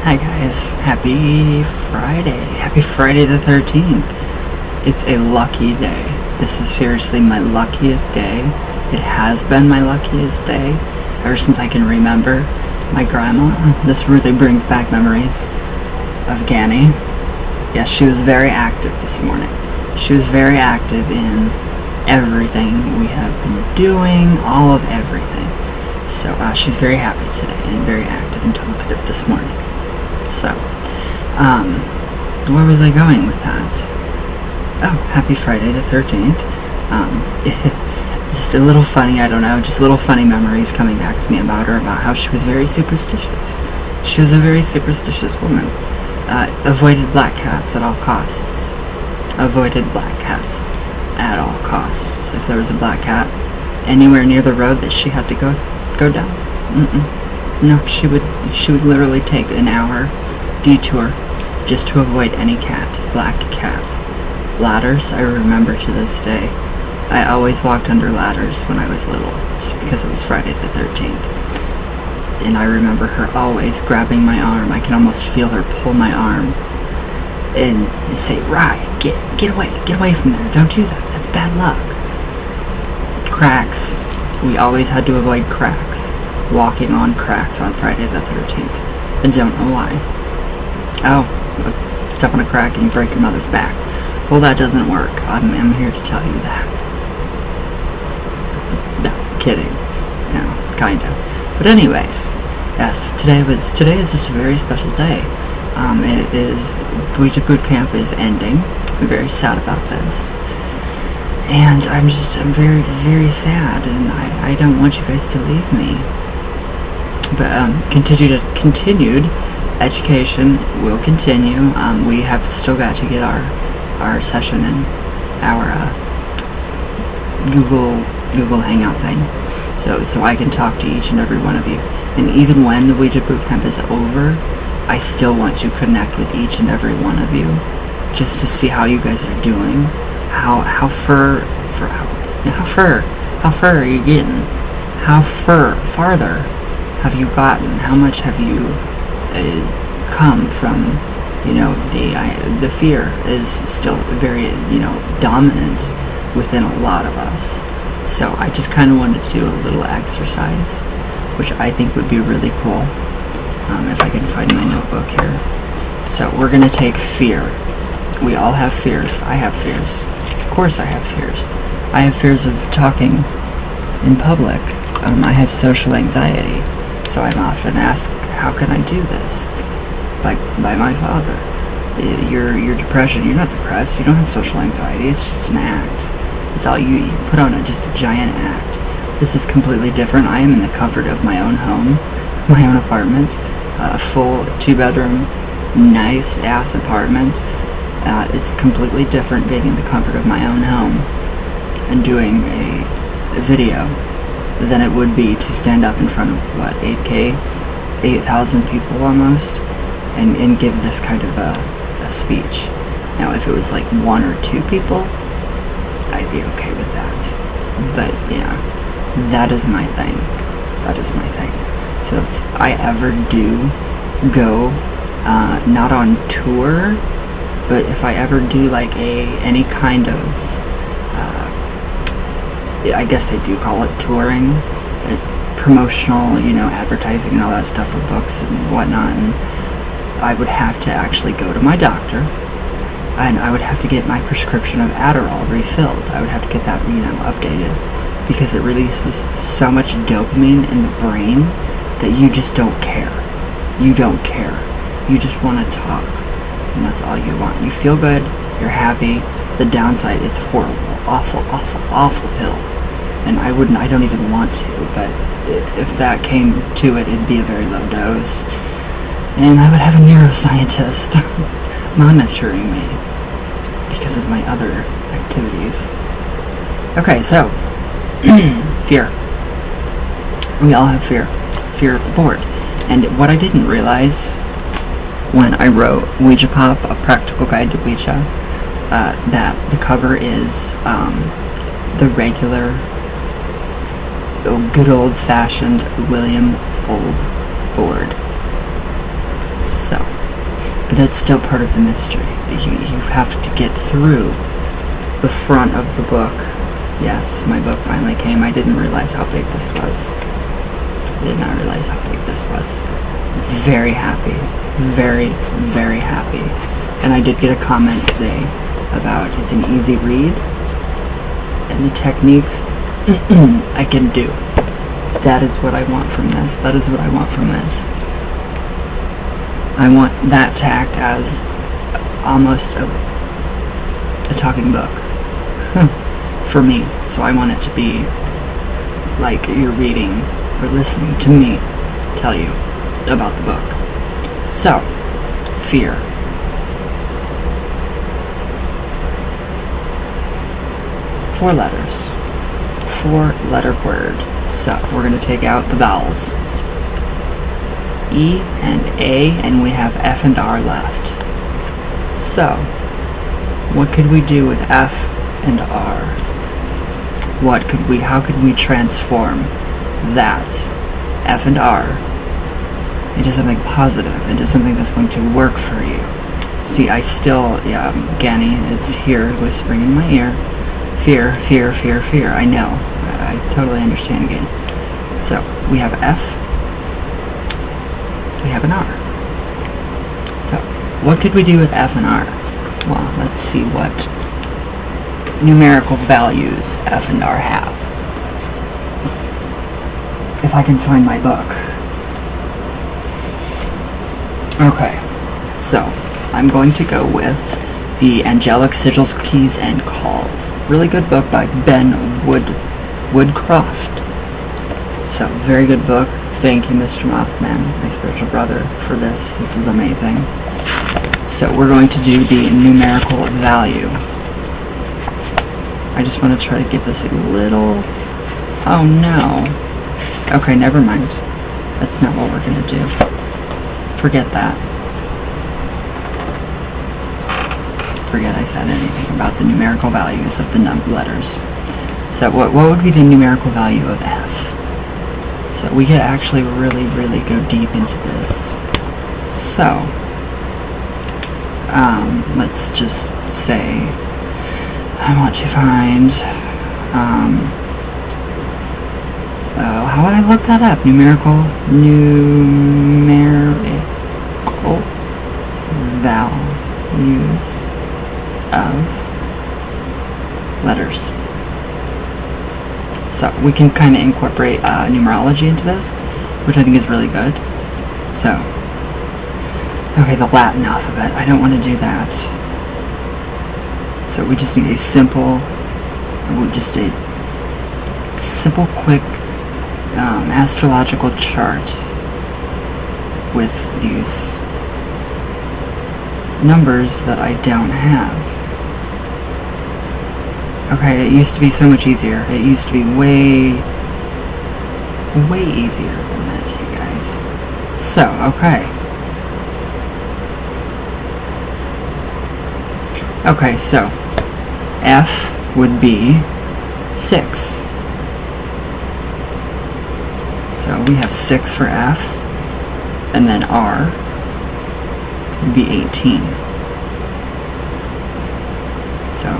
Hi guys, happy Friday. Happy Friday the 13th. It's a lucky day. This is seriously my luckiest day. It has been my luckiest day ever since I can remember. My grandma, this really brings back memories of Ganny. Yes, she was very active this morning. She was very active in everything we have been doing, all of everything. So she's very happy today and very active and talkative this morning. So, where was I going with that? Oh, happy Friday the 13th. Just a little funny, I don't know, just little funny memories coming back to me about her, about how she was very superstitious. She was a very superstitious woman. Avoided black cats at all costs. Avoided black cats at all costs. If there was a black cat anywhere near the road that she had to go down, no, she would literally take an hour detour just to avoid any cat, black cat. Ladders, I remember to this day. I always walked under ladders when I was little, just because it was Friday the 13th. And I remember her always grabbing my arm. I can almost feel her pull my arm and say, "Rye, get away from there. Don't do that. That's bad luck." Cracks. We always had to avoid cracks. Walking on cracks on Friday the 13th. I don't know why. Oh, step on a crack and you break your mother's back. Well, that doesn't work. I'm here to tell you that. No, kidding. No, kind of. But anyways, yes, today is just a very special day. It is, Ouija boot camp is ending. I'm very sad about this. And I'm very, very sad, and I don't want you guys to leave me. But continued education will continue. We have still got to get our session in our Google Hangout thing, so I can talk to each and every one of you. And even when the Ouija boot camp is over, I still want to connect with each and every one of you, just to see how you guys are doing. How far are you getting? How farther have you gotten? How much have you come from? The fear is still very, dominant within a lot of us. So I just kind of wanted to do a little exercise, which I think would be really cool, if I can find my notebook here. So we're going to take fear. We all have fears. I have fears. Of course I have fears. I have fears of talking in public. I have social anxiety. So I'm often asked, how can I do this? By my father. Your depression, you're not depressed. You don't have social anxiety. It's just an act. It's all you put on just a giant act. This is completely different. I am in the comfort of my own home, my own apartment, a full 2-bedroom, nice-ass apartment. It's completely different being in the comfort of my own home and doing a video than it would be to stand up in front of, 8,000 people almost, and give this kind of a speech. Now, if it was like 1 or 2 people, I'd be okay with that. But yeah, that is my thing. That is my thing. So if I ever do go, not on tour, but if I ever do like any kind of, I guess they do call it touring, promotional, advertising and all that stuff for books and whatnot, and I would have to actually go to my doctor, and I would have to get my prescription of Adderall refilled. I would have to get that, updated, because it releases so much dopamine in the brain that you just don't care. You don't care. You just want to talk. And that's all you want. You feel good, you're happy. The downside, it's horrible, awful pill. And I don't even want to, but if that came to it, it'd be a very low dose. And I would have a neuroscientist monitoring me because of my other activities. Okay, so, fear. We all have fear. Fear of the board. And what I didn't realize when I wrote Ouija Pop, A Practical Guide to Ouija, that the cover is the regular, good old-fashioned William Fold board. So, But that's still part of the mystery. You have to get through the front of the book. Yes, my book finally came. I didn't realize how big this was. I did not realize how big this was. Very happy. Very, very happy. And I did get a comment today about it's an easy read and the techniques I can do. That is what I want from this. That is what I want from this. I want that to act as almost a talking book for me. So I want it to be like you're reading or listening to me tell you about the book. So, fear. Four letters. 4-letter word. So, we're going to take out the vowels. E and A, and we have F and R left. So, what could we do with F and R? How could we transform that F and R into something positive, into something that's going to work for you? See, Gani is here whispering in my ear, fear, fear, fear, fear. I know. I totally understand, Gani. So, we have F, we have an R. So, what could we do with F and R? Well, let's see what numerical values F and R have. If I can find my book. Okay, so I'm going to go with the Angelic Sigils, Keys, and Calls. Really good book by Ben Woodcroft. So, very good book. Thank you, Mr. Mothman, my spiritual brother, for this. This is amazing. So, we're going to do the numerical value. I just want to try to give this a little... Oh, no. Okay, never mind. That's not what we're going to do. Forget that. Forget I said anything about the numerical values of the letters. So what would be the numerical value of F? So we could actually really, really go deep into this. So, let's just say I want to find, how would I look that up? Numerical values of letters. So we can kind of incorporate numerology into this, which I think is really good. So, okay, the Latin alphabet. I don't want to do that. So we just need a simple, quick astrological chart with these numbers that I don't have. Okay, it used to be so much easier. It used to be way easier than this, you guys. So, okay. Okay, so F would be 6. So we have 6 for F, and then R would be 18. So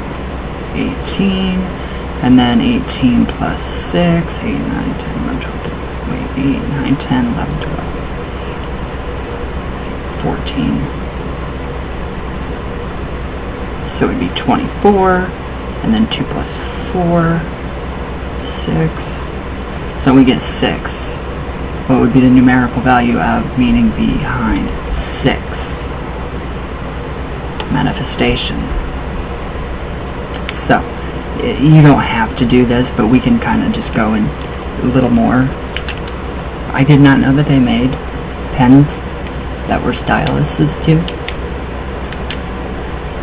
18, and then 18 plus 6, 8, 9, 10, 11, 12, 13, wait, 8, 9, 10, 11, 12, 14. So it would be 24, and then 2 plus 4, 6. So we get 6. What would be the numerical value of meaning behind 6? Manifestation. So, you don't have to do this, but we can kind of just go in a little more. I did not know that they made pens that were styluses too.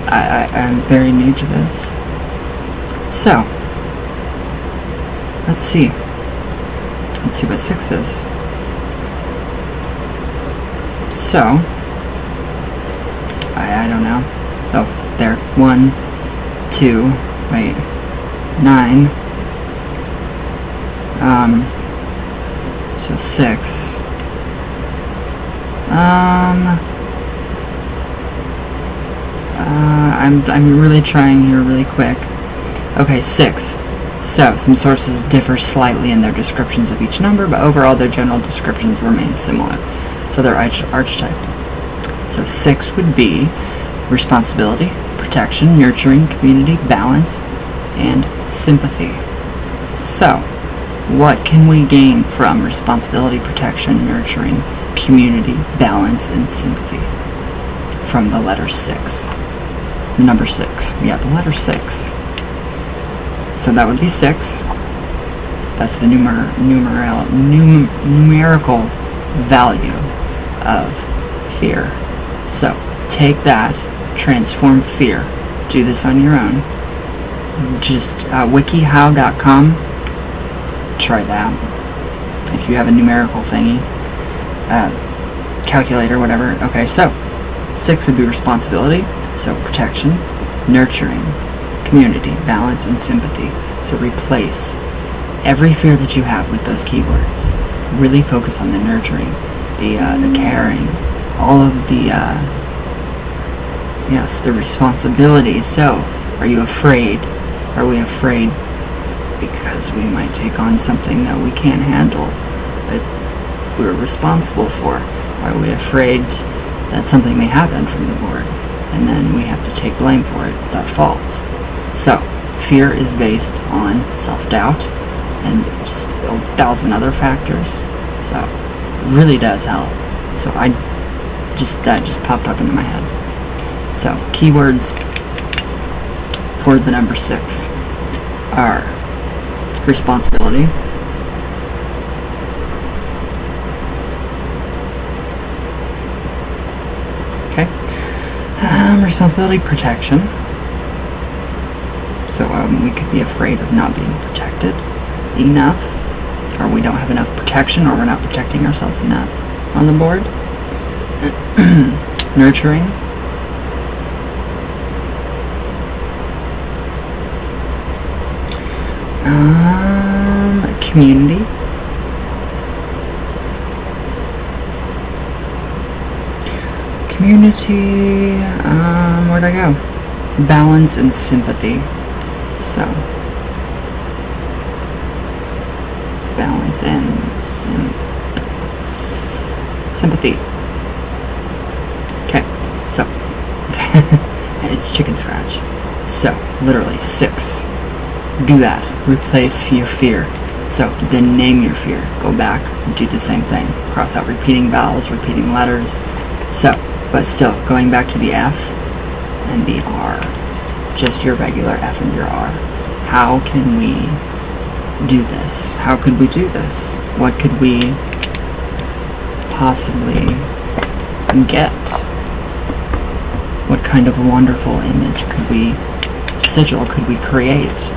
I'm very new to this. So, let's see. Let's see what 6 is. So, I don't know. Oh, there. 1, 2, wait, 9. So 6. I'm really trying here really quick. Okay, 6. So, some sources differ slightly in their descriptions of each number, but overall their general descriptions remain similar. So their archetype. So 6 would be responsibility, protection, nurturing, community, balance, and sympathy. So, what can we gain from responsibility, protection, nurturing, community, balance, and sympathy from the letter 6? The number 6. Yeah, the letter 6. So that would be 6. That's the numerical value of fear. So take that, transform fear. Do this on your own. Just wikihow.com. Try that. If you have a numerical thingy, calculator, whatever. Okay, so 6 would be responsibility. So protection, nurturing, community, balance, and sympathy. So replace every fear that you have with those keywords. Really focus on the nurturing, the caring, all of the the responsibility. So, are you afraid? Are we afraid because we might take on something that we can't handle, that we're responsible for? Are we afraid that something may happen from the board, and then we have to take blame for it? It's our fault. So, fear is based on self-doubt and just 1,000 other factors. So, it really does help. So, that just popped up into my head. So, keywords for the number 6 are responsibility, okay, responsibility, protection. So we could be afraid of not being protected enough, or we don't have enough protection, or we're not protecting ourselves enough on the board. Nurturing, community, where'd I go? Balance and sympathy. So, balance and sympathy. Okay, so, it's chicken scratch. So, literally, 6. Do that. Replace your fear. So, then name your fear. Go back, do the same thing. Cross out repeating vowels, repeating letters. So, but still, going back to the F and the R. Just your regular F and your R. How can we do this? How could we do this? What could we possibly get? What kind of wonderful image could we, sigil could we create?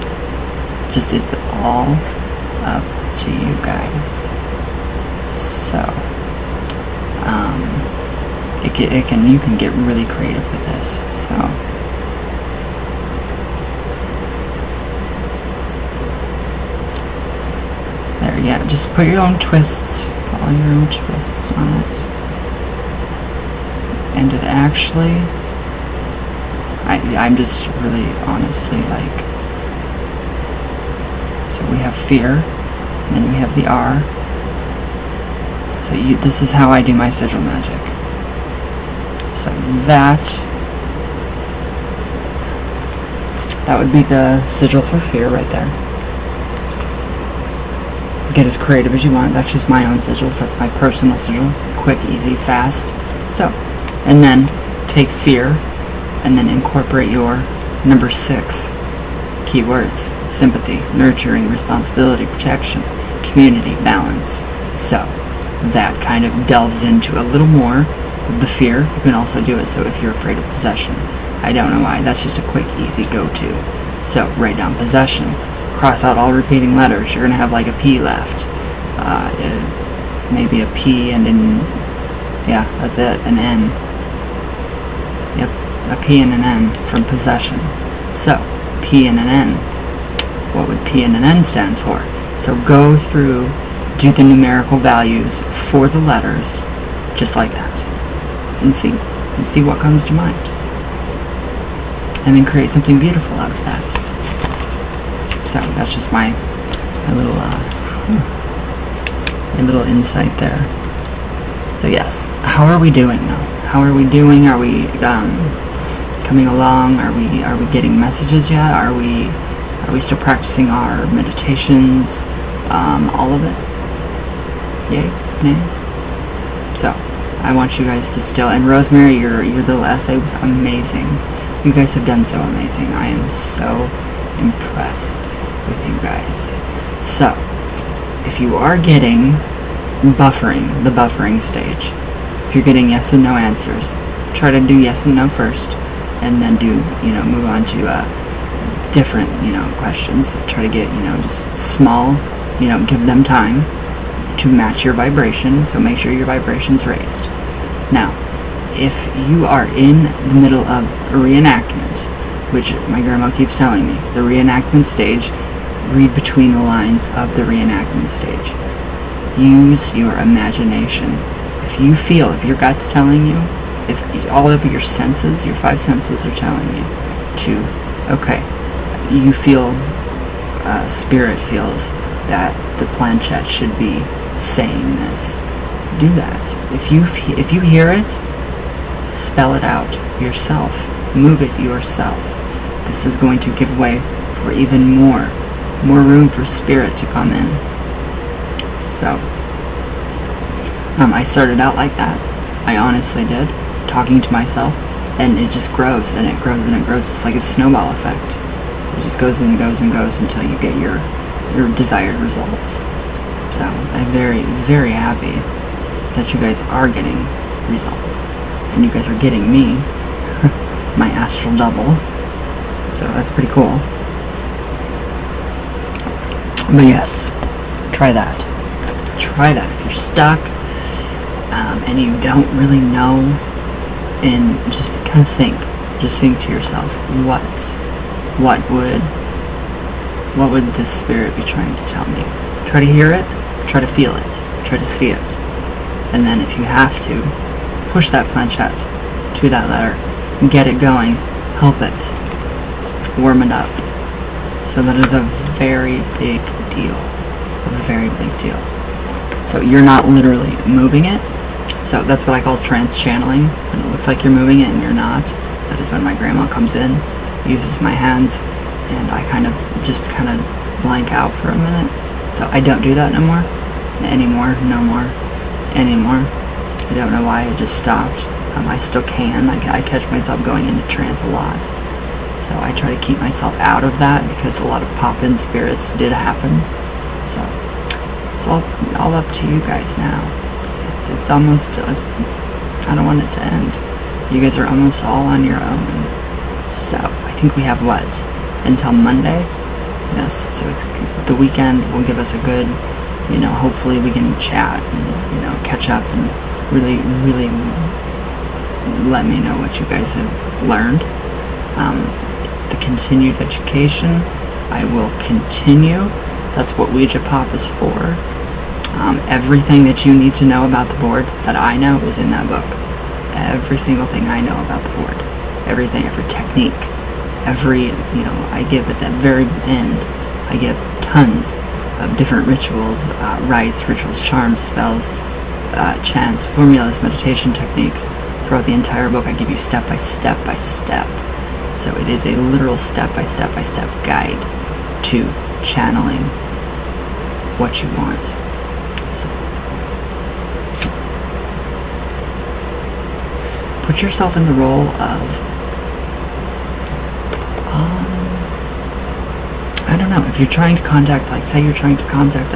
Just, it's all up to you guys. So, you can get really creative with this. So, there, yeah, just put your own twists, all your own twists on it. And it actually, I'm just really honestly like, so we have fear, and then we have the R. So this is how I do my sigil magic. So that would be the sigil for fear right there. Get as creative as you want. That's just my own sigils. That's my personal sigil. Quick, easy, fast. So, and then take fear and then incorporate your number 6 keywords: sympathy, nurturing, responsibility, protection, community, balance. So that kind of delves into a little more of the fear. You can also do it so if you're afraid of possession. I don't know why. That's just a quick, easy go-to. So write down possession. Cross out all repeating letters. You're going to have like a P left. Maybe a P and an... yeah, that's it. An N. Yep, a P and an N from possession. So, P and an N. What would P and an N stand for? So go through, do the numerical values for the letters, just like that. And see what comes to mind. and then create something beautiful out of that. So that's just my little insight there. So yes, how are we doing though? How are we doing? Are we coming along? Are we getting messages yet? Are we still practicing our meditations? All of it? Yay? Nay? So I want you guys to still, and Rosemary, your little essay was amazing. You guys have done so amazing. I am so impressed with you guys. So if you are getting the buffering stage, if you're getting yes and no answers, try to do yes and no first, and then move on to different questions. Try to get just small, give them time to match your vibration, so make sure your vibration's raised. Now if you are in the middle of a reenactment, which my grandma keeps telling me, the reenactment stage, read between the lines of the reenactment stage. Use your imagination. If your gut's telling you, if all of your senses, your 5 senses are telling you you feel, spirit feels that the planchette should be saying this, do that. If you hear it, spell it out yourself. Move it yourself. This is going to give way for even more room for spirit to come in. So I started out like that. I honestly did, talking to myself, and it just grows and it grows and it grows. It's like a snowball effect. It just goes and goes and goes until you get your desired results. So I'm very, very happy that you guys are getting results, and you guys are getting me, my astral double. So that's pretty cool. But yes, try that. Try that if you're stuck and you don't really know, and just kind of think. Just think to yourself, what would this spirit be trying to tell me? Try to hear it, try to feel it, try to see it, and then if you have to, push that planchette to that letter, get it going, help it, warm it up. So that is a very big deal. A very big deal. So you're not literally moving it. So that's what I call trance channeling. When it looks like you're moving it and you're not, that is when my grandma comes in, uses my hands, and I kind of blank out for a minute. So I don't do that no more. Anymore. I don't know why, it just stopped. I still can. I catch myself going into trance a lot. So I try to keep myself out of that because a lot of pop-in spirits did happen. So it's all up to you guys now. It's almost, I don't want it to end. You guys are almost all on your own. So I think we have until Monday? Yes, so it's the weekend will give us a good, hopefully we can chat and, catch up and really, really let me know what you guys have learned. The continued education, I will continue. That's what Ouija Pop is for. Everything that you need to know about the board that I know is in that book. Every single thing I know about the board. Every technique. I give at that very end, I give tons of different rituals, rites, rituals, charms, spells, chants, formulas, meditation techniques. Throughout the entire book, I give you step by step by step. So it is a literal step by step by step guide to channeling what you want. So put yourself in the role of, I don't know, if you're trying to contact, say you're trying to contact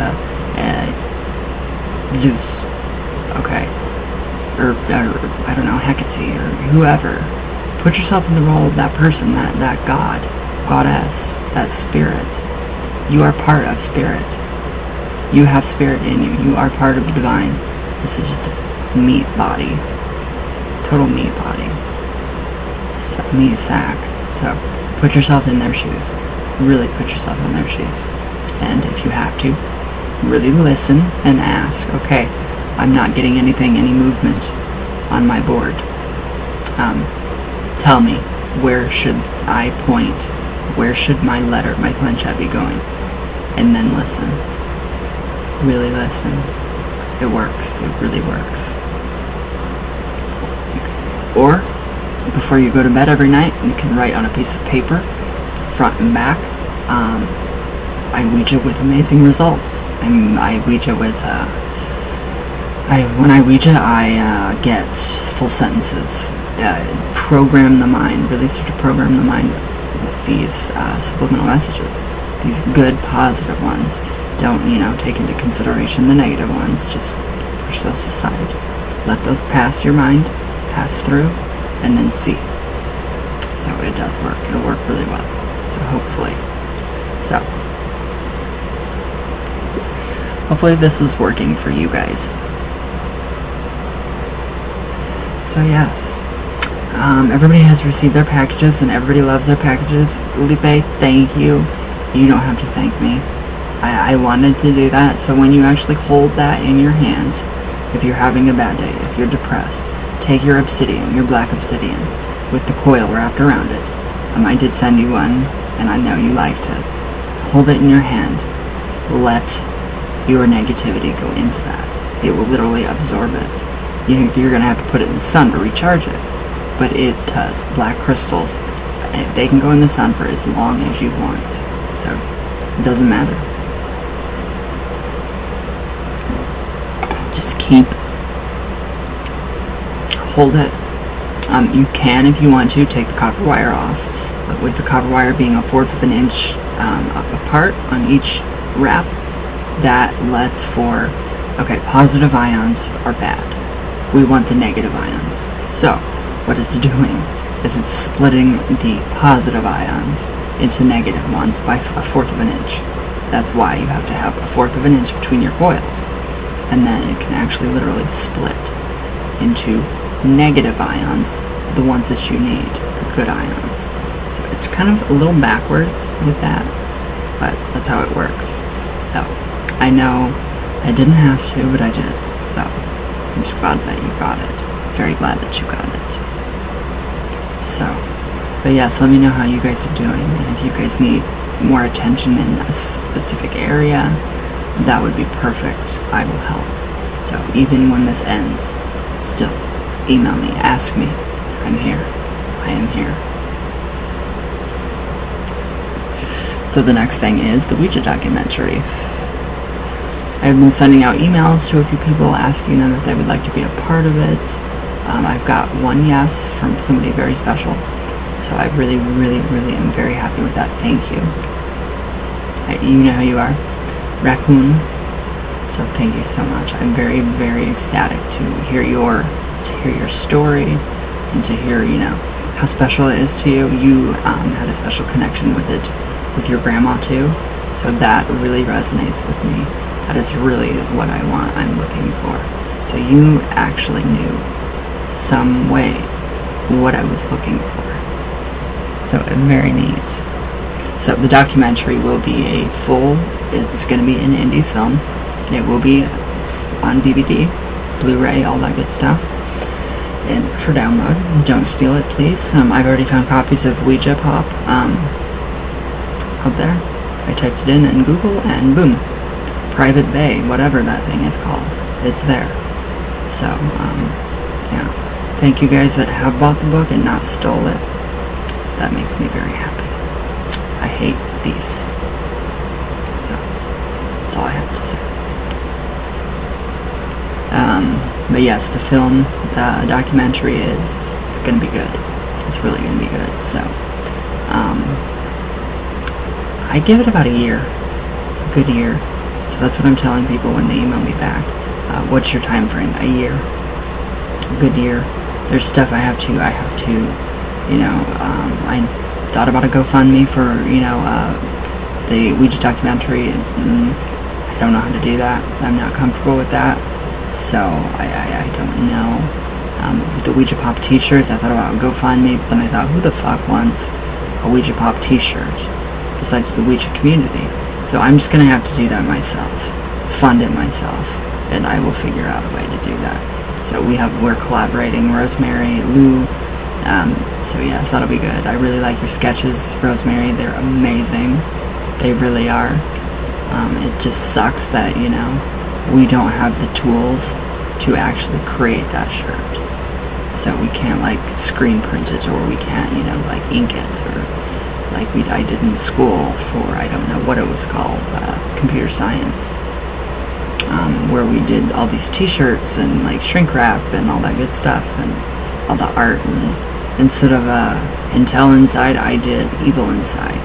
Zeus, okay, or I don't know, Hecate, or whoever. Put yourself in the role of that person, that god, goddess, that spirit. You are part of spirit. You have spirit in you. You are part of the divine. This is just a meat body. Total meat body. Meat sack. So, put yourself in their shoes. Really put yourself in their shoes. And if you have to, really listen and ask, okay, I'm not getting any movement on my board. Tell me, where should I point? Where should my planchette be going? And then listen. Really listen. It works. It really works. Or, before you go to bed every night, you can write on a piece of paper, front and back. I Ouija with amazing results. I Ouija with, when I Ouija, I get full sentences. Program the mind, really start to program the mind with these subliminal messages. These good, positive ones. Don't, take into consideration the negative ones. Just push those aside. Let those pass your mind, pass through, and then see. So it does work. It'll work really well. So hopefully. Hopefully this is working for you guys. So yes. Everybody has received their packages, and everybody loves their packages. Lipe, thank you. You don't have to thank me. I wanted to do that, so when you actually hold that in your hand, if you're having a bad day, if you're depressed, take your obsidian, your black obsidian, with the coil wrapped around it. I did send you one, and I know you liked it. Hold it in your hand. Let your negativity go into that. It will literally absorb it. You're going to have to put it in the sun to recharge it, but it does. Black crystals, they can go in the sun for as long as you want, so it doesn't matter. Just hold it. You can, if you want to, take the copper wire off, but with the copper wire being 1/4 of an inch apart on each wrap, that lets for, okay, positive ions are bad. We want the negative ions. So what it's doing is it's splitting the positive ions into negative ones by 1/4 of an inch. That's why you have to have 1/4 of an inch between your coils. And then it can actually literally split into negative ions, the ones that you need, the good ions. So it's kind of a little backwards with that, but that's how it works. So I know I didn't have to, but I did. So I'm just glad that you got it. Very glad that you got it. So, but yes, let me know how you guys are doing, and if you guys need more attention in a specific area, that would be perfect. I will help. So even when this ends, still email me, ask me. I'm here. I am here. So the next thing is the Ouija documentary. I've been sending out emails to a few people asking them if they would like to be a part of it. I've got one yes from somebody very special. So I really, really, really am very happy with that. Thank you. You know who you are. Raccoon. So thank you so much. I'm very, very ecstatic to hear your story, and to hear, how special it is to you. You had a special connection with it, with your grandma too. So that really resonates with me. That is really what I want. I'm looking for. So you actually knew some way what I was looking for. So very neat. So the documentary will be it's going to be an indie film. It will be on DVD, Blu-ray, all that good stuff. And for download, don't steal it, please. I've already found copies of Ouija Pop out there. I typed it in Google, and boom, Private Bay, whatever that thing is called, it's there. So, yeah. Thank you guys that have bought the book and not stole it. That makes me very happy. I hate thieves. So, that's all I have to say. But yes, the film, the documentary it's going to be good. It's really going to be good. So, I give it about a year. A good year. So that's what I'm telling people when they email me back. What's your time frame? A year. A good year. There's stuff I have to, I thought about a GoFundMe for, the Ouija documentary. I don't know how to do that. I'm not comfortable with that. So, I don't know. With the Ouija Pop t-shirts, I thought about GoFundMe, but then I thought, who the fuck wants a Ouija Pop t-shirt besides the Ouija community? So I'm just going to have to do that myself. Fund it myself. And I will figure out a way to do that. So we're collaborating, Rosemary, Lou, So yes, that'll be good. I really like your sketches, Rosemary. They're amazing. They really are. It just sucks that, you know, we don't have the tools to actually create that shirt. So we can't like screen print it, or we can't, you know, like ink it, or like I did in school for, I don't know what it was called, computer science, where we did all these t-shirts and like shrink wrap and all that good stuff and all the art, and instead of Intel inside, I did Evil inside,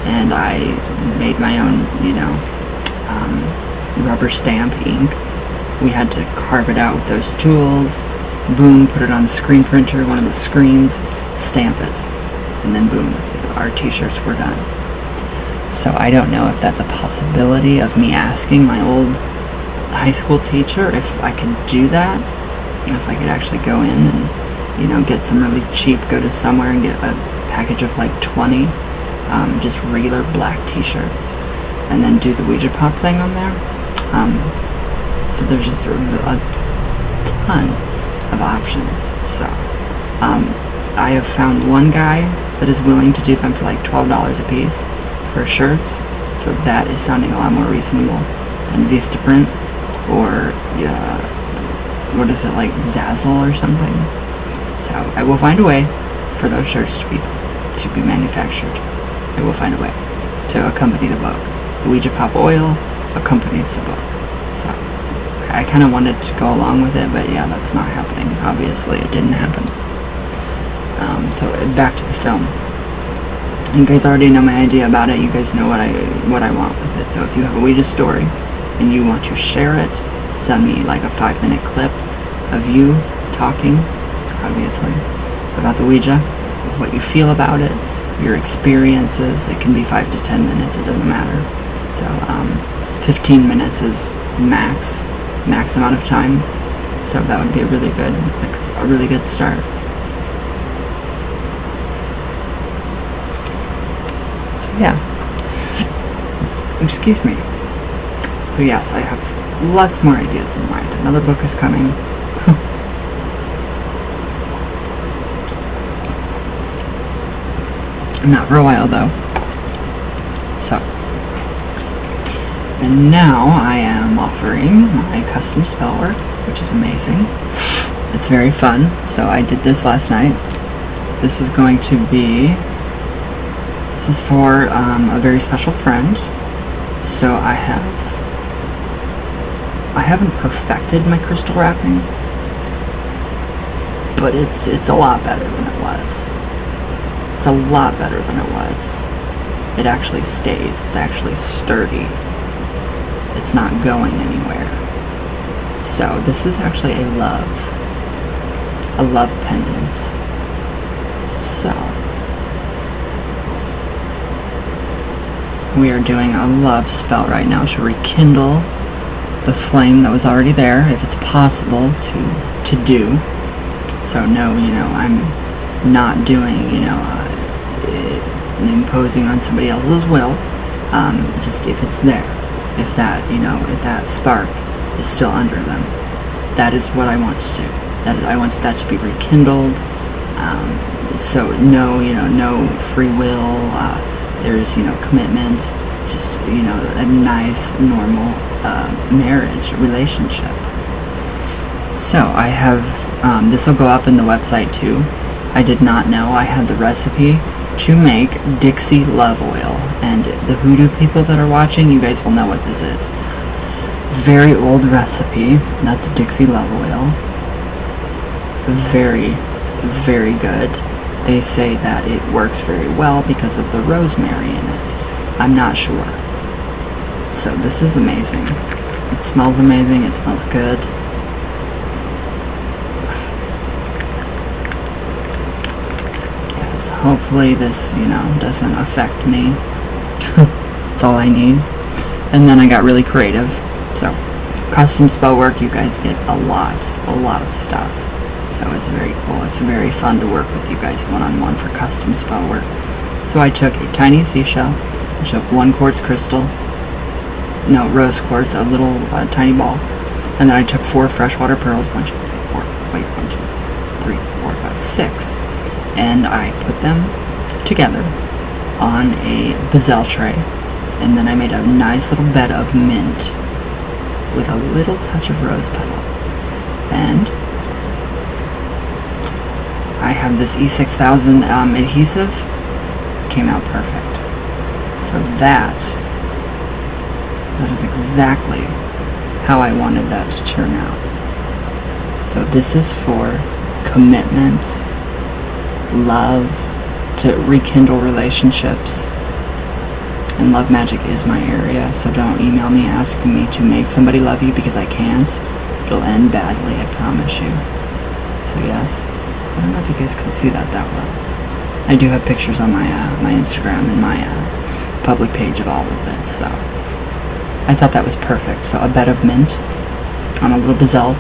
and I made my own, you know, rubber stamp ink. We had to carve it out with those tools, boom, put it on the screen printer, one of the screens, stamp it, and then boom, our t-shirts were done. So I don't know if that's a possibility of me asking my old high school teacher if I could do that, if I could actually go in and, you know, get some really cheap, go to somewhere and get a package of like 20 just regular black t-shirts, and then do the Ouija pop thing on there. So there's just sort of a ton of options. So I have found one guy that is willing to do them for like $12 a piece for shirts. So that is sounding a lot more reasonable than Vistaprint or what is it, like Zazzle or something. So I will find a way for those shirts to be manufactured. I will find a way to accompany the book. The Ouija Pop oil accompanies the book. So I kind of wanted to go along with it, but yeah, that's not happening. Obviously, it didn't happen. So back to the film. You guys already know my idea about it. You guys know what I want with it. So if you have a Ouija story and you want to share it, send me like a 5-minute clip of you talking, obviously, about the Ouija, what you feel about it, your experiences. It can be 5 to 10 minutes. It doesn't matter. So 15 minutes is max amount of time. So that would be a really good start. So yeah, excuse me. So yes, I have lots more ideas in mind. Another book is coming. Not for a while though. So, and now I am offering my custom spell work, which is amazing. It's very fun. So I did this last night. This is going to be, this is for a very special friend. So I haven't perfected my crystal wrapping, but it's a lot better than it was. It's a lot better than it was. It actually stays. It's actually sturdy. It's not going anywhere. So this is actually a love pendant. So we are doing a love spell right now to rekindle the flame that was already there, if it's possible to do. So no, you know, I'm not doing, you know, imposing on somebody else's will. Just if it's there, if that, you know, if that spark is still under them, that is what I want to do. I want that to be rekindled. So no, you know, no free will. There's, you know, commitment. Just, you know, a nice, normal marriage relationship. So I have this will go up in the website too. I did not know I had the recipe to make Dixie Love Oil, and the hoodoo people that are watching, you guys will know what this is. Very old recipe. That's Dixie Love Oil. Very, very good. They say that it works very well because of the rosemary in it. I'm not sure. So this is amazing. It smells amazing. It smells good. Yes, hopefully this, you know, doesn't affect me. That's all I need. And then I got really creative. So, custom spell work, you guys get a lot of stuff. So it's very cool. It's very fun to work with you guys one-on-one for custom spell work. So I took a tiny seashell, I took 1 quartz crystal, no, rose quartz, a little tiny ball, and then I took 4 freshwater pearls, 6, and I put them together on a bezel tray, and then I made a nice little bed of mint with a little touch of rose petal. And I have this E6000 adhesive. Came out perfect. So that is exactly how I wanted that to turn out. So this is for commitment, love, to rekindle relationships. And love magic is my area, so don't email me asking me to make somebody love you, because I can't. It'll end badly, I promise you. So yes, I don't know if you guys can see that well. I do have pictures on my my Instagram and my public page of all of this, so I thought that was perfect. So a bed of mint on a little bezel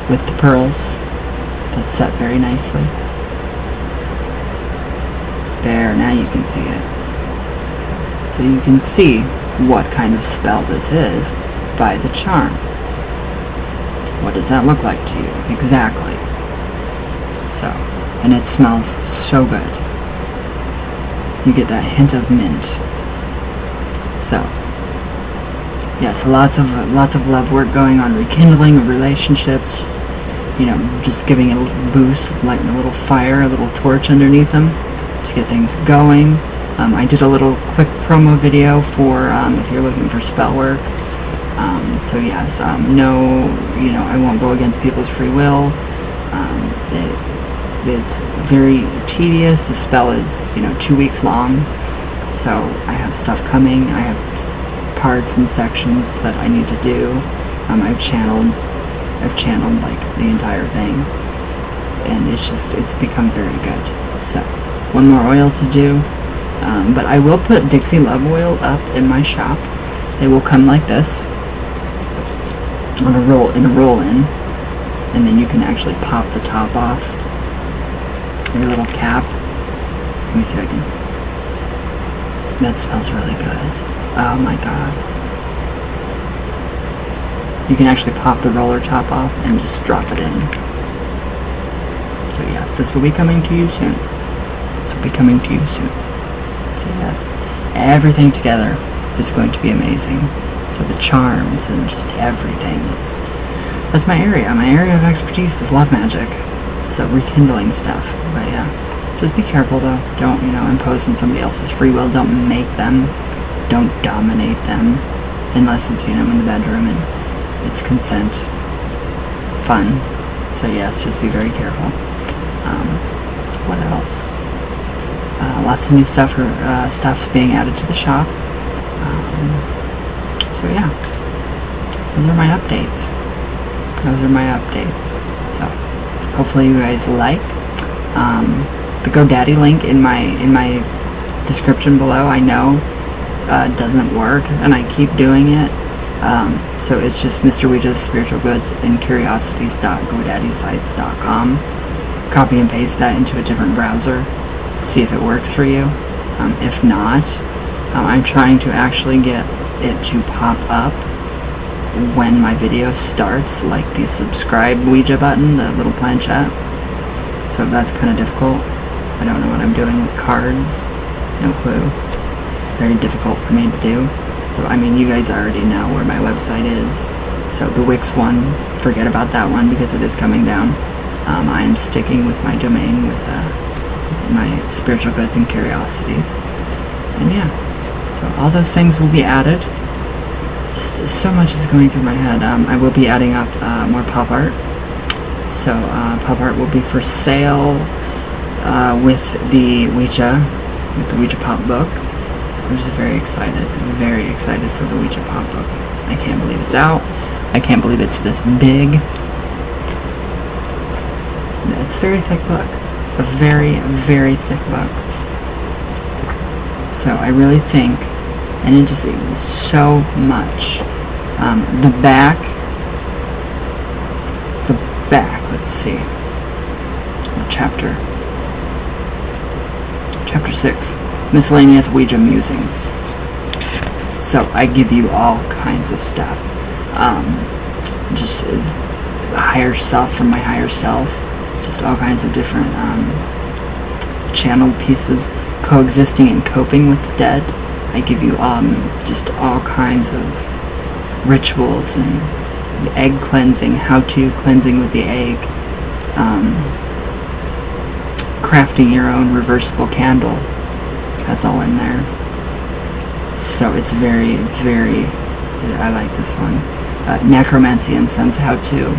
with the pearls that's set very nicely. There, now you can see it. So you can see what kind of spell this is by the charm. What does that look like to you? Exactly. So, and it smells so good. You get that hint of mint. So, yes, lots of love work going on, rekindling of relationships, just giving it a little boost, lighting a little fire, a little torch underneath them to get things going. I did a little quick promo video for if you're looking for spell work. So yes, no, I won't go against people's free will. It's very tedious. The spell is, 2 weeks long. So I have stuff coming. I have parts and sections that I need to do. I've channeled like the entire thing, and it's become very good. So one more oil to do. But I will put Dixie Love Oil up in my shop. It will come like this on a roll-in, and then you can actually pop the top off. Your little cap. Let me see if I can. That smells really good. Oh my god. You can actually pop the roller top off and just drop it in. So yes, this will be coming to you soon. So yes, everything together is going to be amazing. So the charms and just everything, that's my area. My area of expertise is love magic. So rekindling stuff. But yeah, just be careful though. Don't, impose on somebody else's free will. Don't make them. Don't dominate them. Unless it's, in the bedroom and it's consent. Fun. So yes, just be very careful. What else? Lots of new stuff's being added to the shop. So yeah, those are my updates. So hopefully you guys like. The GoDaddy link in my description below, I know doesn't work, and I keep doing it. So it's just Mr. Ouija's Spiritual Goods and Curiosities.godaddysite.com. Copy and paste that into a different browser. See if it works for you. If not, I'm trying to actually get it to pop up when my video starts, like the subscribe Ouija button, the little planchette. So that's kind of difficult. I don't know what I'm doing with cards. No clue. Very difficult for me to do. So you guys already know where my website is. So the Wix one, forget about that one because it is coming down. I am sticking with my domain with my Spiritual Goods and Curiosities. And yeah, so all those things will be added. Just so much is going through my head. I will be adding up more pop art. So pop art will be for sale with the Ouija pop book. So I'm just very excited for the Ouija pop book. I can't believe it's out. I can't believe it's this big. It's a very thick book. A very, very thick book. So I really think, and it just is so much. The back, let's see. Chapter 6, Miscellaneous Ouija Musings. So I give you all kinds of stuff. Just higher self from my higher self, just all kinds of different channeled pieces, coexisting and coping with the dead. I give you just all kinds of rituals and egg cleansing, how-to cleansing with the egg, crafting your own reversible candle. That's all in there. So it's very, very, I like this one. Necromancy incense, how-to.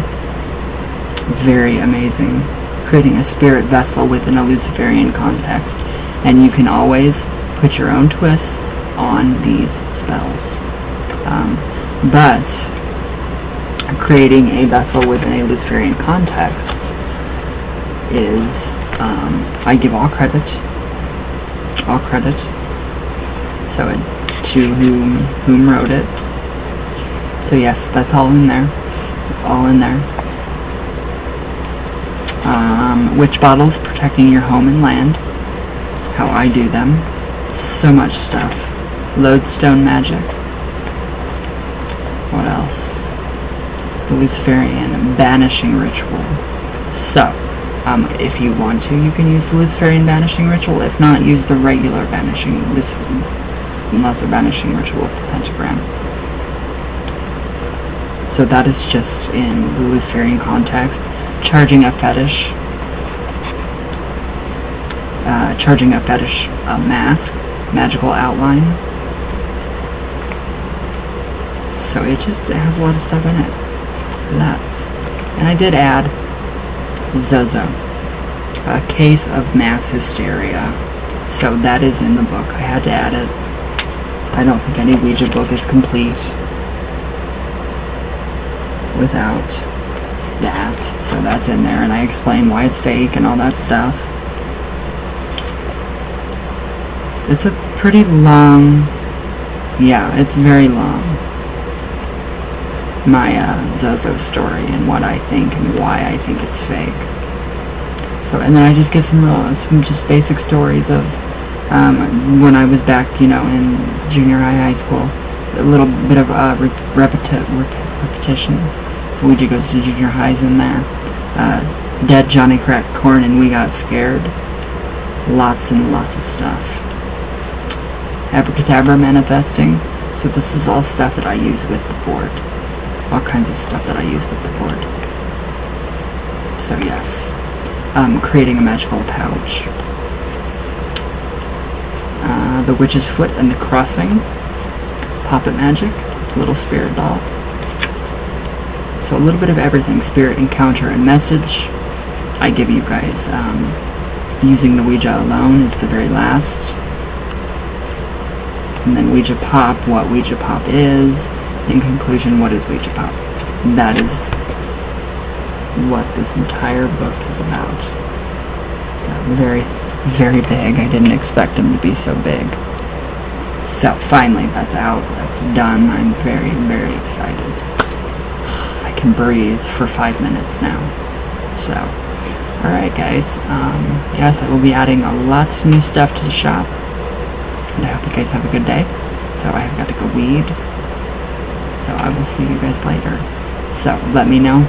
Very amazing. Creating a spirit vessel within a Luciferian context. And you can always put your own twists on these spells. But creating a vessel within a Luciferian context is, I give all credit. So to whom wrote it. So yes, that's all in there. Witch bottles, protecting your home and land. How I do them. So much stuff. Lodestone magic. What else? The Luciferian banishing ritual. So, if you want to, you can use the Luciferian banishing ritual. If not, use the regular banishing, lesser banishing ritual of the pentagram. So that is just in the Luciferian context. Charging a fetish, mask, magical outline. So it has a lot of stuff in it. Lots. And I did add Zozo, a case of mass hysteria. So that is in the book. I had to add it. I don't think any Ouija book is complete without that. So that's in there, and I explain why it's fake and all that stuff. It's a pretty long, yeah, it's very long. My Zozo story and what I think and why I think it's fake. So, and then I just give some just basic stories of when I was back, in junior high school. A little bit of repetition. Ouija goes to junior highs in there. Dead Johnny cracked corn and we got scared. Lots and lots of stuff. Abracadabra manifesting. So this is all stuff that I use with the board. All kinds of stuff that I use with the board. So yes. Creating a magical pouch. The Witch's Foot and the Crossing. Poppet magic. Little spirit doll. So a little bit of everything. Spirit encounter and message. I give you guys using the Ouija alone is the very last. And then Ouija Pop, what Ouija Pop is. In conclusion, what is Ouija Pop? That is what this entire book is about. So very, very big. I didn't expect them to be so big. So finally, that's out. That's done. I'm very, very excited. I can breathe for 5 minutes now. So, alright guys. Yes, I will be adding lots of new stuff to the shop. And I hope you guys have a good day. So I have got to go weed. So I will see you guys later. So let me know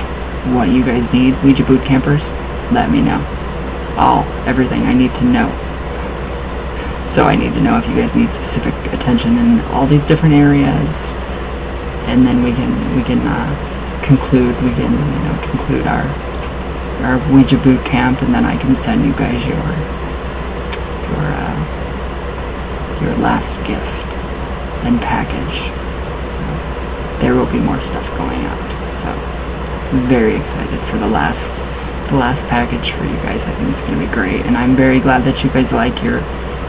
what you guys need. Ouija boot campers, let me know. Everything I need to know. So I need to know if you guys need specific attention in all these different areas. And then we can conclude. We can conclude our Ouija boot camp, and then I can send you guys your last gift and package. So there will be more stuff going out. So very excited for the last package for you guys. I think it's going to be great, and I'm very glad that you guys like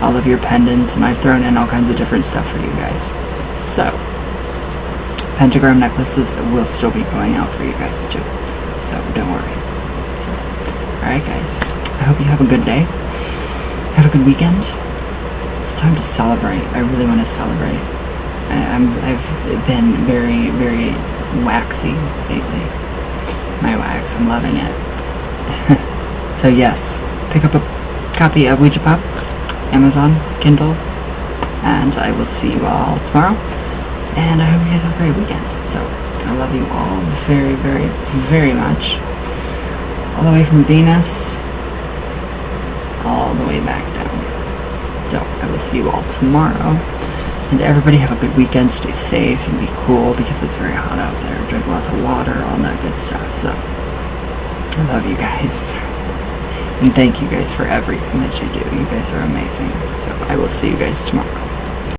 all of your pendants, and I've thrown in all kinds of different stuff for you guys. So pentagram necklaces that will still be going out for you guys too. So don't worry. So, alright guys, I hope you have a good day. Have a good weekend. It's time to celebrate. I really want to celebrate. I've been very, very waxy lately. My wax, I'm loving it. So yes, pick up a copy of Ouija Pop, Amazon, Kindle, and I will see you all tomorrow. And I hope you guys have a great weekend. So I love you all very, very, very much. all the way from Venus, all the way back down. So I will see you all tomorrow. And everybody have a good weekend. Stay safe and be cool because it's very hot out there. Drink lots of water, all that good stuff. So I love you guys. And thank you guys for everything that you do. You guys are amazing. So I will see you guys tomorrow.